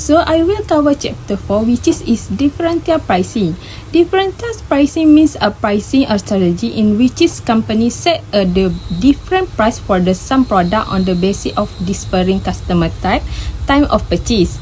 So I will cover chapter 4, which is differential pricing. Differential pricing means a pricing strategy in which companies set the different price for the some product on the basis of differing customer type, time of purchase.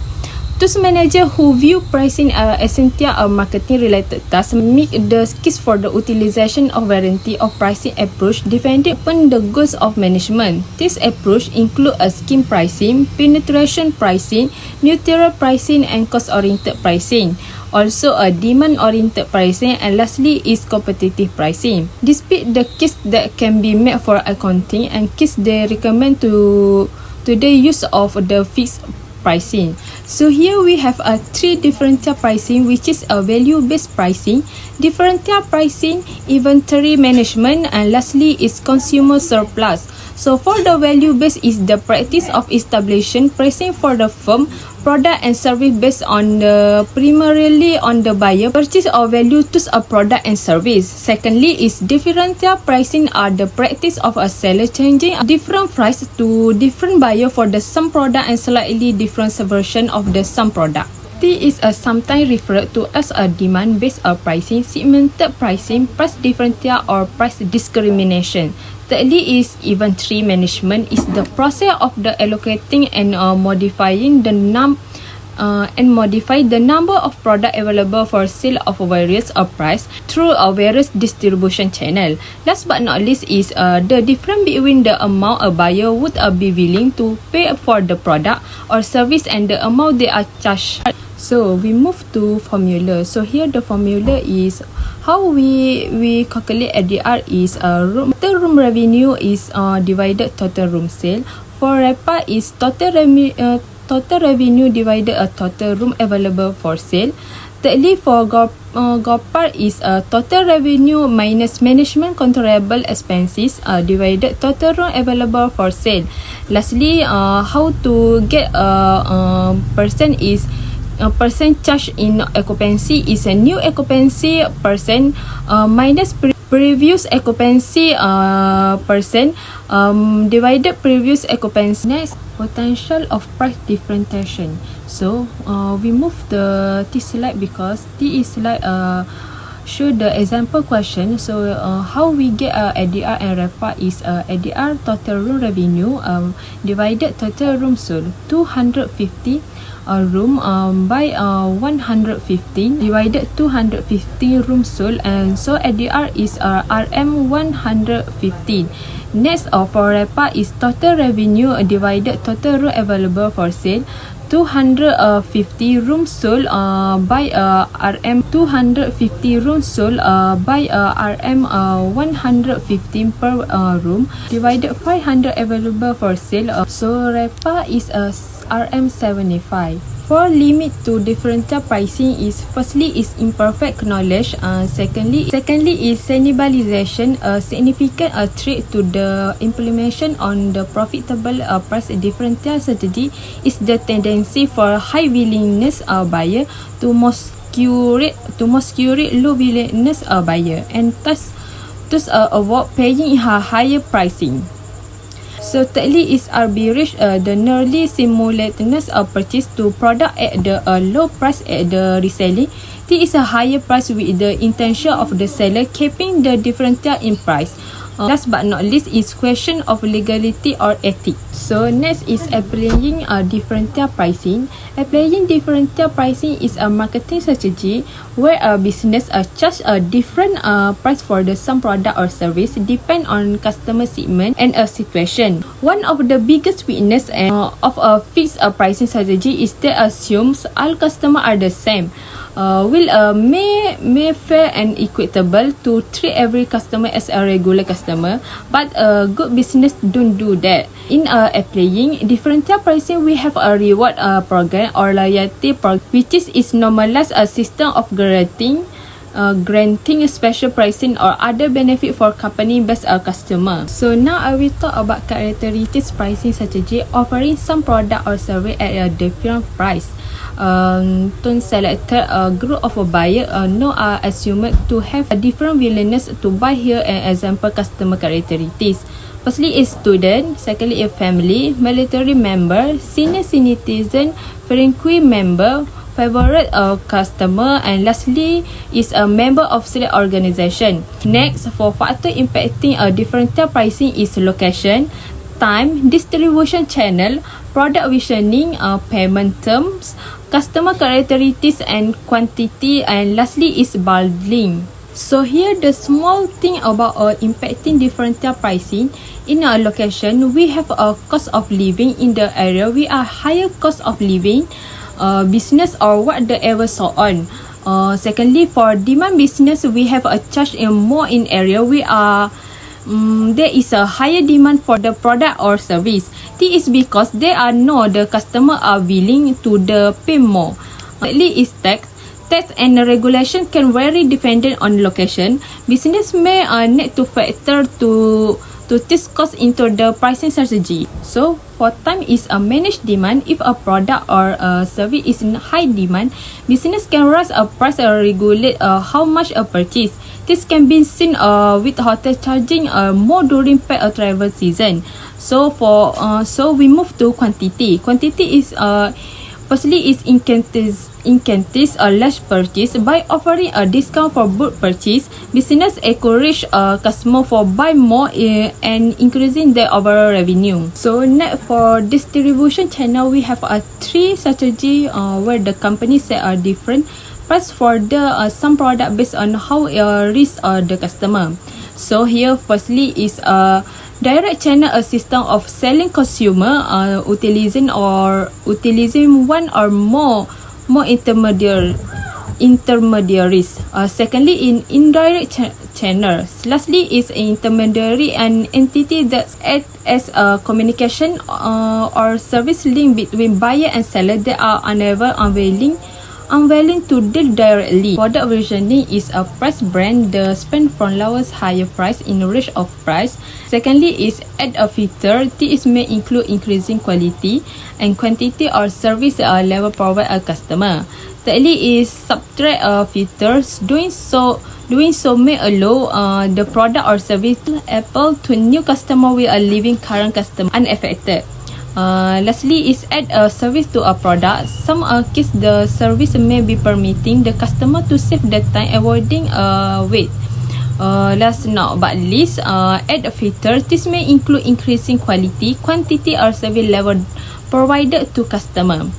Those managers who view pricing as essential or marketing related tasks make the case for the utilization of variety of pricing approach depending upon the goals of management. This approach include a scheme pricing, penetration pricing, neutral pricing, and cost-oriented pricing. Also a demand-oriented pricing, and lastly is competitive pricing. Despite the case that can be made for accounting and case they recommend to the use of the fixed pricing. So here we have a three differential pricing, which is a value-based pricing, differential pricing, inventory management, and lastly is consumer surplus. So for the value-based is the practice of establishing pricing for the firm, product and service based on the primarily on the buyer purchase or value to a product and service. Secondly is differential pricing are the practice of a seller changing a different price to different buyer for the same product and slightly different version of the same product. This is sometimes referred to as a demand-based pricing, segmented pricing, price differential, or price discrimination. Thirdly is inventory management is the process of the allocating and modifying the number of product available for sale of various price through various distribution channel. Last but not least is the difference between the amount a buyer would be willing to pay for the product or service and the amount they are charged. So we move to formula. So here the formula is how we calculate ADR is total room revenue is divided total room sale. For REPA is total revenue divided total room available for sale. Thirdly, for GOPAR is total revenue minus management controllable expenses divided total room available for sale. Lastly, how to get percent is percent charge in occupancy is a new occupancy percent minus previous occupancy percent divided previous occupancy. Next, potential of price differentiation. So we move this slide because this slide show the example question. So how we get ADR and REPA is ADR total room revenue divided total room sold 250 room by 115 divided 250 room sold, and so ADR is RM 115. Next for REPA is total revenue divided total room available for sale 250 rooms sold by RM 250 rooms sold by RM 115 per room divided 500 available for sale. So REPA is RM 75. For limit to differential pricing is firstly is imperfect knowledge, secondly is cannibalization, a significant threat to the implementation on the profitable price differential strategy is the tendency for high willingness buyer to musculate low willingness buyer, and thus avoid paying higher pricing. So thirdly is arbitrage, the nearly simultaneous purchase to product at the low price at the reselling. This is a higher price with the intention of the seller keeping the differential in price. Last but not least is question of legality or ethics. So next is applying differential pricing. Applying differential pricing is a marketing strategy where a business charge a different price for the some product or service depend on customer segment and a situation. One of the biggest weakness of a fixed pricing strategy is that assumes all customers are the same. May fair and equitable to treat every customer as a regular customer, but a good business don't do that. In applying differential pricing, we have a reward program or loyalty program, which is normalized a system of granting granting special pricing or other benefit for company based customer. So now I will talk about characteristics pricing strategy, offering some product or service at a different price. To select a group of a buyer no are assumed to have a different willingness to buy. Here an example customer characteristics. Firstly is student, secondly a family, military member, senior citizen, frequent member, favorite customer, and lastly is a member of select organization. Next, for factor impacting a differential pricing is location, time, distribution channel, product visioning, payment terms, customer characteristics and quantity, and lastly is bundling. So here the small thing about impacting differential pricing in a location, we have a cost of living in the area, we are higher cost of living, business or whatever so on. Secondly, for demand business, we have a charge in more in area, we are there is a higher demand for the product or service. This is because they are know the customer are willing to the pay more. Thirdly is tax. Tax and regulation can vary depending on location. Business may need to factor to this cost into the pricing strategy. So for time is a managed demand. If a product or a service is in high demand, business can raise a price or regulate how much a purchase. This can be seen with hotel charging more during peak travel season. So so we move to quantity. Quantity is firstly is incentives a large purchase. By offering a discount for bulk purchase, business encourage customer for buy more and increasing their overall revenue. So next, for distribution channel, we have a three strategy where the company set a different price for the some product based on how reach the customer. So here firstly is a direct channel, a system of selling consumer utilizing one or more intermediaries. Secondly, in indirect channels. Lastly is intermediary, an entity that acts as a communication or service link between buyer and seller that are unwilling to deal directly. Product versioning is a price brand the spend from lowest higher price in range of price. Secondly is add a feature. This may include increasing quality and quantity or service level provided a customer. Thirdly is subtract features. Doing so may allow the product or service to appeal to new customer while leaving current customer unaffected. Lastly is add a service to a product. Some case the service may be permitting the customer to save the time avoiding wait. Last not but least, add a feature. This may include increasing quality, quantity or service level provided to customer.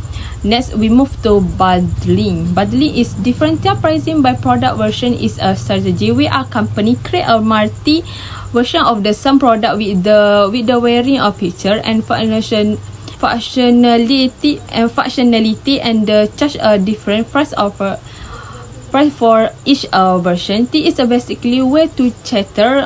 Next, we move to bundling. Bundling is differential pricing by product version is a strategy where a company create a multi version of the some product with the varying of feature and functionality and charge a different price for each version. This is basically way to cater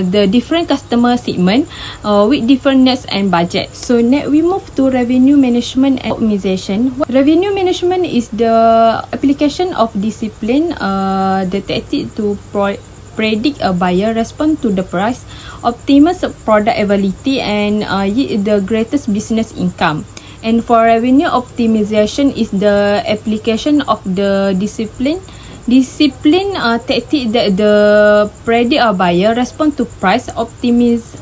the different customer segment with different needs and budget. So next we move to revenue management and optimization. Revenue management is the application of discipline, the tactic to predict a buyer response to the price, optimize product availability and yield the greatest business income. And for revenue optimization is the application of the discipline tactic that the predict a buyer respond to price, optimize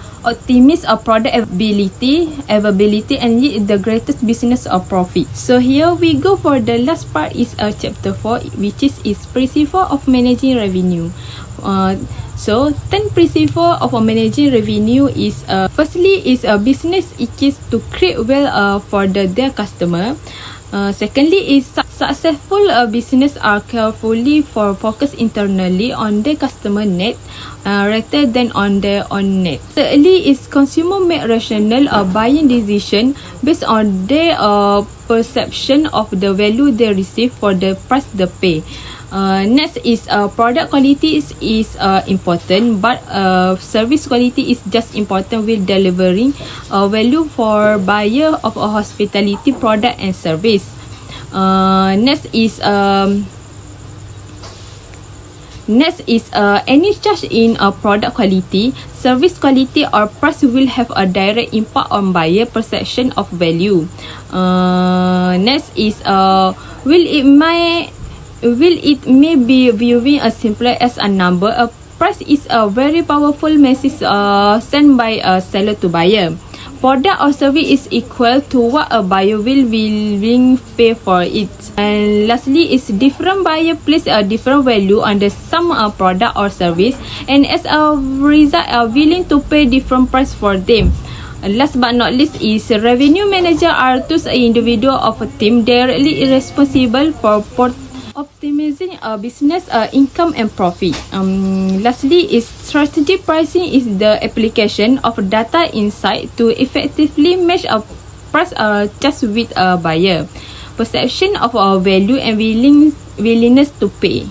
a product availability and yield the greatest business or profit. So here we go for the last part is chapter 4, which is principle of managing revenue. So 10 principle of managing revenue is firstly is a business is to create wealth for their customer. Secondly is successful business are carefully focus internally on their customer need rather than on their own need. Thirdly is consumer make rational buying decision based on their perception of the value they receive for the price they pay. Next is product quality is important, but service quality is just important with delivering value for buyer of a hospitality product and service. Next is Next is any change in product quality, service quality or price will have a direct impact on buyer perception of value. Next is will it may be viewing as simple as a number. A price is a very powerful message sent by a seller to buyer. Product or service is equal to what a buyer will willing pay for it. And lastly is different buyer place a different value on the some product or service, and as a result are willing to pay different price for them. Last but not least is revenue manager are those individual of a team directly responsible for optimizing business income and profit. Lastly is strategic pricing is the application of data insight to effectively match a price just with a buyer perception of value and willingness to pay.